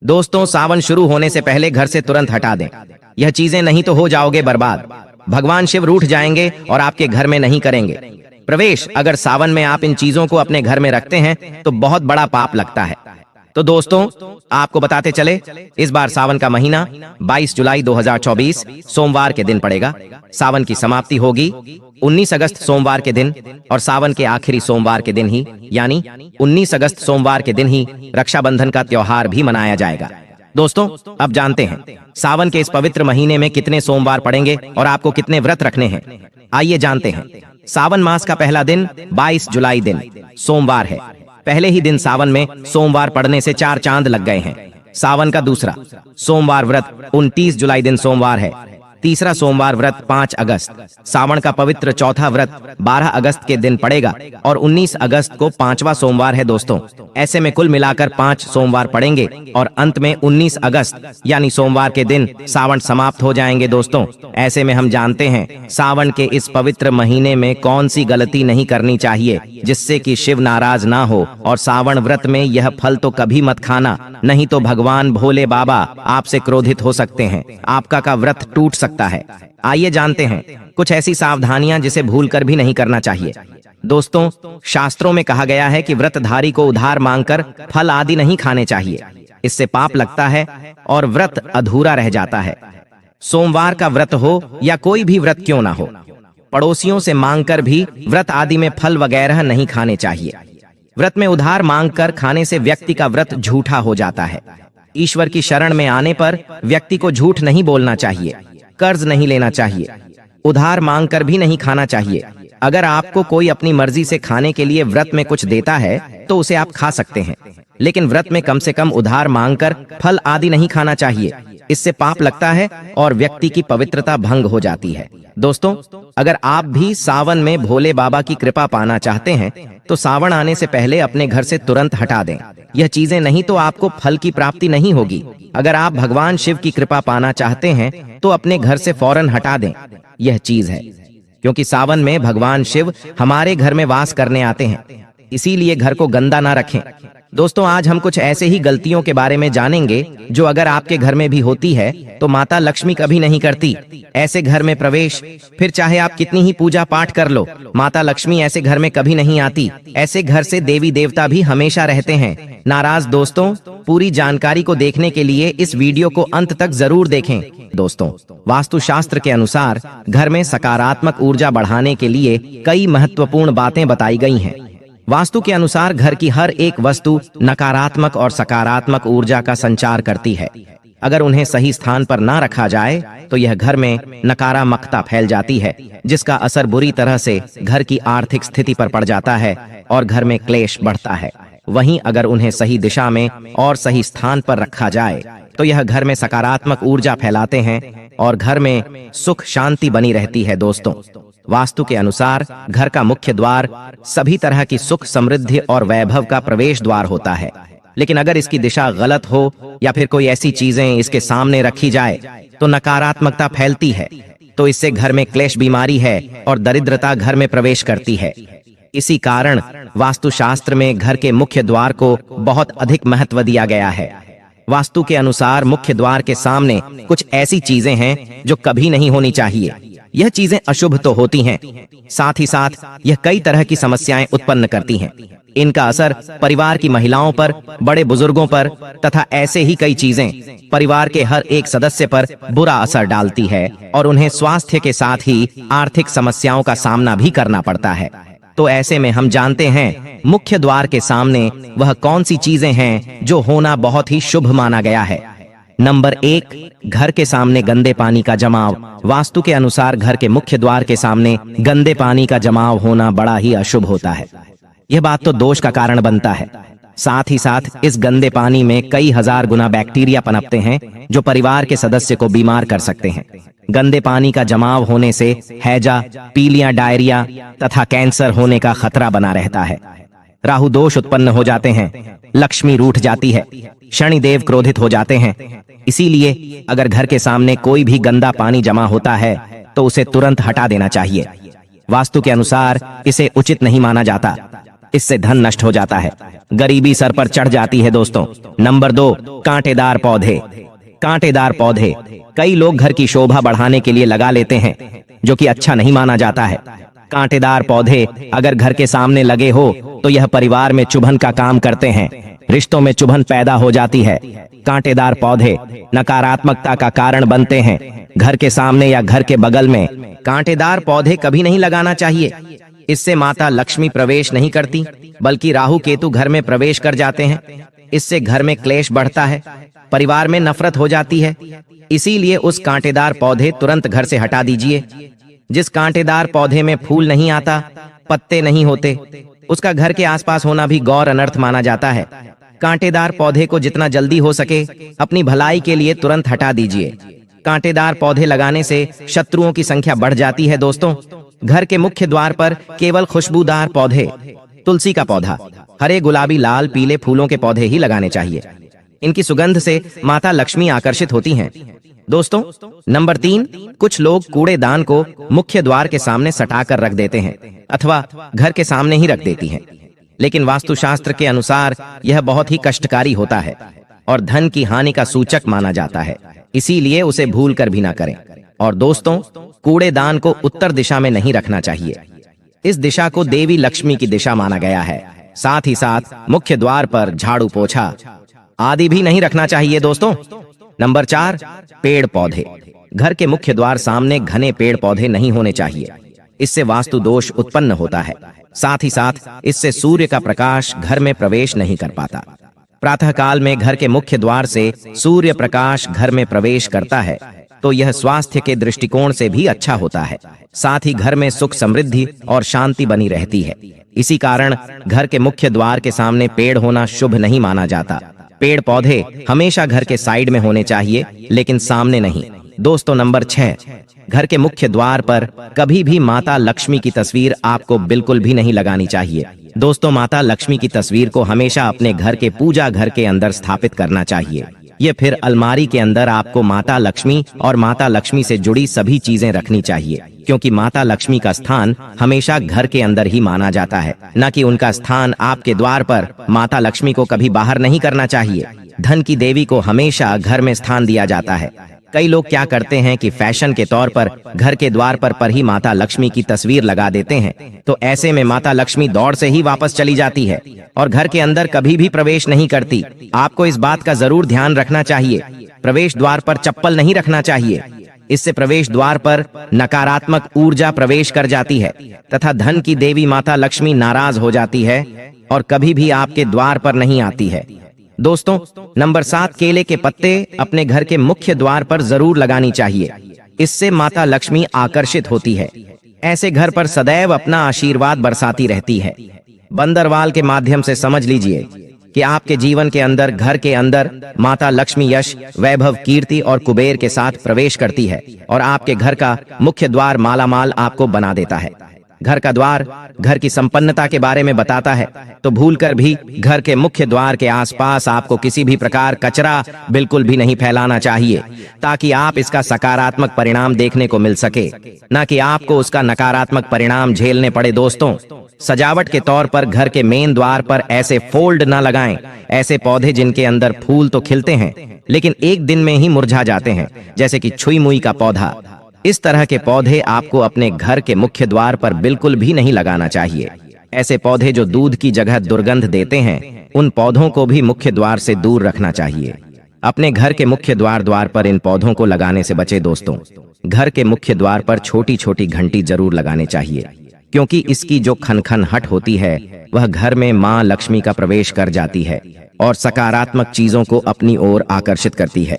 दोस्तों, सावन शुरू होने से पहले घर से तुरंत हटा दें। यह चीजें नहीं तो हो जाओगे बर्बाद। भगवान शिव रूठ जाएंगे और आपके घर में नहीं करेंगे प्रवेश। अगर सावन में आप इन चीजों को अपने घर में रखते हैं तो बहुत बड़ा पाप लगता है। तो दोस्तों, आपको बताते चले, इस बार सावन का महीना 22 जुलाई 2024 सोमवार के दिन पड़ेगा। सावन की समाप्ति होगी 19 अगस्त सोमवार के दिन और सावन के आखिरी सोमवार के दिन ही यानी 19 अगस्त सोमवार के दिन ही रक्षाबंधन का त्योहार भी मनाया जाएगा। दोस्तों, अब जानते हैं सावन के इस पवित्र महीने में कितने सोमवार पड़ेंगे और आपको कितने व्रत रखने हैं। आइए जानते हैं। सावन मास का पहला दिन 22 जुलाई दिन सोमवार है। पहले ही दिन सावन में सोमवार पड़ने से 4 चांद लग गए हैं। सावन का दूसरा सोमवार व्रत 29 जुलाई दिन सोमवार है। तीसरा सोमवार व्रत 5 अगस्त। सावन का पवित्र चौथा व्रत 12 अगस्त के दिन पड़ेगा और 19 अगस्त को 5वां सोमवार है। दोस्तों, ऐसे में कुल मिलाकर 5 सोमवार पड़ेंगे और अंत में 19 अगस्त यानी सोमवार के दिन सावन समाप्त हो जाएंगे। दोस्तों, ऐसे में हम जानते हैं सावन के इस पवित्र महीने में कौन सी गलती नहीं करनी चाहिए जिससे कि शिव नाराज ना हो। और सावन व्रत में यह फल तो कभी मत खाना, नहीं तो भगवान भोले बाबा आपसे क्रोधित हो सकते हैं। आपका का व्रत टूट सकता है। आइए जानते हैं कुछ ऐसी सावधानियां जिसे भूलकर भी नहीं करना चाहिए। दोस्तों, शास्त्रों में कहा गया है कि व्रतधारी को उधार मांगकर फल आदि नहीं खाने चाहिए। इससे पाप लगता है और व्रत अधूरा रह जाता है। सोमवार का व्रत हो या कोई भी व्रत क्यों ना हो, पड़ोसियों से मांगकर भी व्रत आदि में फल वगैरह नहीं खाने चाहिए। व्रत में उधार मांगकर खाने से व्यक्ति का व्रत झूठा हो जाता है। ईश्वर की शरण में आने पर व्यक्ति को झूठ नहीं बोलना चाहिए, कर्ज नहीं लेना चाहिए, उधार मांगकर भी नहीं खाना चाहिए। अगर आपको कोई अपनी मर्जी से खाने के लिए व्रत में कुछ देता है तो उसे आप खा सकते हैं, लेकिन व्रत में कम से कम उधार मांगकर फल आदि नहीं खाना चाहिए। इससे पाप लगता है और व्यक्ति की पवित्रता भंग हो जाती है। दोस्तों, अगर आप भी सावन में भोले बाबा की कृपा पाना चाहते हैं तो सावन आने से पहले अपने घर से तुरंत हटा दें। यह चीजें नहीं तो आपको फल की प्राप्ति नहीं होगी। अगर आप भगवान शिव की कृपा पाना चाहते हैं तो अपने घर से फौरन हटा दें। यह चीज है क्योंकि सावन में भगवान शिव हमारे घर में वास करने आते हैं, इसीलिए घर को गंदा ना रखें। दोस्तों, आज हम कुछ ऐसे ही गलतियों के बारे में जानेंगे जो अगर आपके घर में भी होती है तो माता लक्ष्मी कभी नहीं करती। ऐसे घर में प्रवेश, फिर चाहे आप कितनी ही पूजा पाठ कर लो, माता लक्ष्मी ऐसे घर में कभी नहीं आती। ऐसे घर से देवी देवता भी हमेशा रहते हैं नाराज। दोस्तों, पूरी जानकारी को देखने के लिए इस वीडियो को अंत तक जरूर देखें। दोस्तों, वास्तु शास्त्र के अनुसार घर में सकारात्मक ऊर्जा बढ़ाने के लिए कई महत्वपूर्ण बातें बताई गई हैं। वास्तु के अनुसार घर की हर एक वस्तु नकारात्मक और सकारात्मक ऊर्जा का संचार करती है। अगर उन्हें सही स्थान पर ना रखा जाए तो यह घर में नकारात्मकता फैल जाती है, जिसका असर बुरी तरह से घर की आर्थिक स्थिति पर पड़ जाता है और घर में क्लेश बढ़ता है। वहीं अगर उन्हें सही दिशा में और सही स्थान पर रखा जाए तो यह घर में सकारात्मक ऊर्जा फैलाते हैं और घर में सुख शांति बनी रहती है। दोस्तों, वास्तु के अनुसार घर का मुख्य द्वार सभी तरह की सुख समृद्धि और वैभव का प्रवेश द्वार होता है, लेकिन अगर इसकी दिशा गलत हो या फिर कोई ऐसी चीजें इसके सामने रखी जाए तो नकारात्मकता फैलती है। तो इससे घर में क्लेश, बीमारी है और दरिद्रता घर में प्रवेश करती है। इसी कारण वास्तुशास्त्र में घर के मुख्य द्वार को बहुत अधिक महत्व दिया गया है। वास्तु के अनुसार मुख्य द्वार के सामने कुछ ऐसी चीजें हैं जो कभी नहीं होनी चाहिए। यह चीजें अशुभ तो होती हैं, साथ ही साथ यह कई तरह की समस्याएं उत्पन्न करती हैं। इनका असर परिवार की महिलाओं पर, बड़े बुजुर्गों पर तथा ऐसे ही कई चीजें परिवार के हर एक सदस्य पर बुरा असर डालती है और उन्हें स्वास्थ्य के साथ ही आर्थिक समस्याओं का सामना भी करना पड़ता है। तो ऐसे में हम जानते हैं मुख्य द्वार के सामने वह कौन सी चीजें हैं जो होना बहुत ही शुभ माना गया है। नंबर 1, घर के सामने गंदे पानी का जमाव। वास्तु के अनुसार घर के मुख्य द्वार के सामने गंदे पानी का जमाव होना बड़ा ही अशुभ होता है। यह बात तो दोष का कारण बनता है। साथ ही साथ इस गंदे पानी में कई हजार गुना बैक्टीरिया पनपते हैं जो परिवार के सदस्य को बीमार कर सकते हैं। गंदे पानी का जमाव होने से हैजा, पीलिया, डायरिया तथा कैंसर होने का खतरा बना रहता है। राहु दोष उत्पन्न हो जाते हैं, लक्ष्मी रूठ जाती है, शनिदेव क्रोधित हो जाते हैं। इसीलिए अगर घर के सामने कोई भी गंदा पानी जमा होता है तो उसे तुरंत हटा देना चाहिए। वास्तु के अनुसार इसे उचित नहीं माना जाता। इससे धन नष्ट हो जाता है, गरीबी सर पर चढ़ जाती है दोस्तों। नंबर 2, कांटेदार पौधे। कांटेदार पौधे कई लोग घर की शोभा बढ़ाने के लिए लगा लेते हैं, जो कि अच्छा नहीं माना जाता है। कांटेदार पौधे अगर घर के सामने लगे हो तो यह परिवार में चुभन का काम करते हैं, रिश्तों में चुभन पैदा हो जाती है। कांटेदार पौधे नकारात्मकता का कारण बनते हैं। घर के सामने या घर के बगल में कांटेदार पौधे कभी नहीं लगाना चाहिए। इससे माता लक्ष्मी प्रवेश नहीं करती, बल्कि राहु केतु घर में प्रवेश कर जाते हैं। इससे घर में क्लेश बढ़ता है, परिवार में नफरत हो जाती है। इसीलिए उस कांटेदार पौधे तुरंत घर से हटा दीजिए। जिस कांटेदार पौधे में फूल नहीं आता, पत्ते नहीं होते, उसका घर के आसपास होना भी गौर अनर्थ माना जाता है। कांटेदार पौधे को जितना जल्दी हो सके अपनी भलाई के लिए तुरंत हटा दीजिए। कांटेदार पौधे लगाने से शत्रुओं की संख्या बढ़ जाती है दोस्तों। घर के मुख्य द्वार पर केवल खुशबूदार पौधे, तुलसी का पौधा, हरे, गुलाबी, लाल, पीले फूलों के पौधे ही लगाने चाहिए। इनकी सुगंध से माता लक्ष्मी आकर्षित होती हैं। दोस्तों, नंबर 3, कुछ लोग कूड़ेदान को मुख्य द्वार के सामने सटा कर रख देते हैं अथवा घर के सामने ही रख देती हैं। लेकिन वास्तुशास्त्र के अनुसार यह बहुत ही कष्टकारी होता है और धन की हानि का सूचक माना जाता है। इसीलिए उसे भूल कर भी ना करें। और दोस्तों, कूड़ेदान को उत्तर दिशा में नहीं रखना चाहिए। इस दिशा को देवी लक्ष्मी की दिशा माना गया है। साथ ही साथ मुख्य द्वार पर झाड़ू, पोछा आदि भी नहीं रखना चाहिए दोस्तों। नंबर 4, पेड़ पौधे। घर के मुख्य द्वार सामने घने पेड़ पौधे नहीं होने चाहिए। इससे वास्तु दोष उत्पन्न होता है। साथ ही साथ इससे सूर्य का प्रकाश घर में प्रवेश नहीं कर पाता। प्रातः काल में घर के मुख्य द्वार से सूर्य प्रकाश घर में प्रवेश करता है तो यह स्वास्थ्य के दृष्टिकोण से भी अच्छा होता है। साथ ही घर में सुख, समृद्धि और शांति बनी रहती है। इसी कारण घर के मुख्य द्वार के सामने पेड़ होना शुभ नहीं माना जाता। पेड़ पौधे हमेशा घर के साइड में होने चाहिए, लेकिन सामने नहीं। दोस्तों, नंबर 6, घर के मुख्य द्वार पर कभी भी माता लक्ष्मी की तस्वीर आपको बिल्कुल भी नहीं लगानी चाहिए। दोस्तों, माता लक्ष्मी की तस्वीर को हमेशा अपने घर के पूजा घर के अंदर स्थापित करना चाहिए। ये फिर अलमारी के अंदर आपको माता लक्ष्मी और माता लक्ष्मी से जुड़ी सभी चीजें रखनी चाहिए, क्योंकि माता लक्ष्मी का स्थान हमेशा घर के अंदर ही माना जाता है, न कि उनका स्थान आपके द्वार पर। माता लक्ष्मी को कभी बाहर नहीं करना चाहिए। धन की देवी को हमेशा घर में स्थान दिया जाता है। कई लोग क्या करते हैं कि फैशन के तौर पर घर के द्वार पर ही माता लक्ष्मी की तस्वीर लगा देते हैं, तो ऐसे में माता लक्ष्मी दौड़ से ही वापस चली जाती है और घर के अंदर कभी भी प्रवेश नहीं करती। आपको इस बात का जरूर ध्यान रखना चाहिए। प्रवेश द्वार पर चप्पल नहीं रखना चाहिए। इससे प्रवेश द्वार पर नकारात्मक ऊर्जा प्रवेश कर जाती है तथा धन की देवी माता लक्ष्मी नाराज हो जाती है और कभी भी आपके द्वार पर नहीं आती है। दोस्तों, नंबर 7, केले के पत्ते अपने घर के मुख्य द्वार पर जरूर लगानी चाहिए। इससे माता लक्ष्मी आकर्षित होती है। ऐसे घर पर सदैव अपना आशीर्वाद बरसाती रहती है। बंदरवाल के माध्यम से समझ लीजिए कि आपके जीवन के अंदर, घर के अंदर माता लक्ष्मी यश, वैभव, कीर्ति और कुबेर के साथ प्रवेश करती है और आपके घर का मुख्य द्वार मालामाल आपको बना देता है। घर का द्वार घर की संपन्नता के बारे में बताता है, तो भूलकर भी घर के मुख्य द्वार के आसपास आपको किसी भी प्रकार कचरा बिल्कुल भी नहीं फैलाना चाहिए, ताकि आप इसका सकारात्मक परिणाम देखने को मिल सके, न कि आपको उसका नकारात्मक परिणाम झेलने पड़े। दोस्तों, सजावट के तौर पर घर के मेन द्वार पर ऐसे फोल्ड न लगाएं, ऐसे पौधे जिनके अंदर फूल तो खिलते हैं लेकिन एक दिन में ही मुरझा जाते हैं, जैसे कि छुई मुई का पौधा। इस तरह के पौधे आपको अपने घर के मुख्य द्वार पर बिल्कुल भी नहीं लगाना चाहिए। ऐसे पौधे जो दूध की जगह दुर्गंध देते हैं, उन पौधों को भी मुख्य द्वार से दूर रखना चाहिए। अपने घर के मुख्य द्वार पर इन पौधों को लगाने से बचे। दोस्तों, घर के मुख्य द्वार पर छोटी छोटी घंटी जरूर लगाने चाहिए, क्योंकि इसकी जो खनखनाहट होती है वह घर में मां लक्ष्मी का प्रवेश कर जाती है और सकारात्मक चीजों को अपनी ओर आकर्षित करती है।